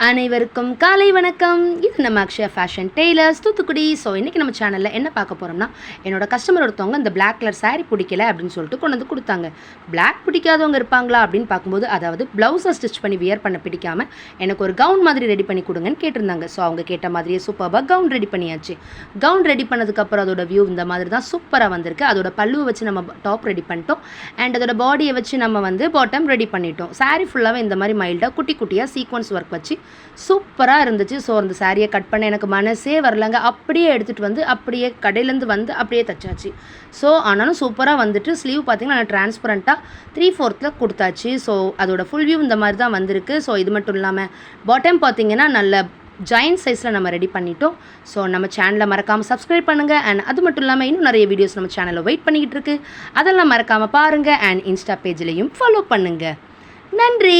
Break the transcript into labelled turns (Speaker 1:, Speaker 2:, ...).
Speaker 1: அனைவருக்கும் காலை வணக்கம். இது நம்ம Akshaya fashion tailors Thoothukudi. So இன்றைக்கி நம்ம சேனலில் என்ன பார்க்க போகிறோம்னா, என்னோட கஸ்டமர் ஒருத்தவங்க இந்த பிளாக் கலர் சாரீ பிடிக்கல அப்படின்னு சொல்லிட்டு கொண்டு வந்து கொடுத்தாங்க. பிளாக் பிடிக்காதவங்க இருப்பாங்களா அப்படின்னு பார்க்கும்போது, அதாவது ப்ளவுஸை ஸ்டிச் பண்ணி வியர் பண்ண பிடிக்காமல் எனக்கு ஒரு கவுன் மாதிரி ரெடி பண்ணி கொடுங்கன்னு கேட்டிருந்தாங்க. ஸோ அவங்க கேட்ட மாதிரியே சூப்பராக கவுன் ரெடி பண்ணியாச்சு. கவுன் ரெடி பண்ணதுக்கப்புறம் அதோட வியூ இந்த மாதிரி தான் சூப்பராக வந்திருக்கு. அதோட பல்லுவை வச்சு நம்ம டாப் ரெடி பண்ணிட்டோம் அண்ட் அதோட பாடியை வச்சு நம்ம பாட்டம் ரெடி பண்ணிட்டோம். சாரீ ஃபுல்லாகவே இந்த மாதிரி மைல்டாக குட்டி குட்டியாக சீக்வன்ஸ் ஒர்க் வச்சு சூப்பராக இருந்துச்சு. ஸோ அந்த சாரியை கட் பண்ண எனக்கு மனசே வரலங்க. அப்படியே எடுத்துகிட்டு அப்படியே கடையிலேருந்து அப்படியே தச்சாச்சு. ஸோ ஆனாலும் சூப்பராக வந்துட்டு ஸ்லீவ் பார்த்திங்கன்னா நான் டிரான்ஸ்பரண்ட்டாக 3/4 கொடுத்தாச்சு. ஸோ அதோட ஃபுல் வியூ இந்த மாதிரி தான் வந்திருக்கு. ஸோ இது மட்டும் இல்லாமல் பாட்டம் பார்த்திங்கன்னா நல்ல ஜாயின்ட் சைஸில் நம்ம ரெடி பண்ணிட்டோம். ஸோ நம்ம சேனலை மறக்காமல் சப்ஸ்கிரைப் பண்ணுங்கள். அண்ட் அது மட்டும் இல்லாமல் இன்னும் நிறைய வீடியோஸ் நம்ம சேனலில் வெயிட் பண்ணிக்கிட்டு இருக்குது. அதெல்லாம் மறக்காமல் பாருங்கள். அண்ட் இன்ஸ்டா பேஜ்லேயும் ஃபாலோ பண்ணுங்கள். நன்றி.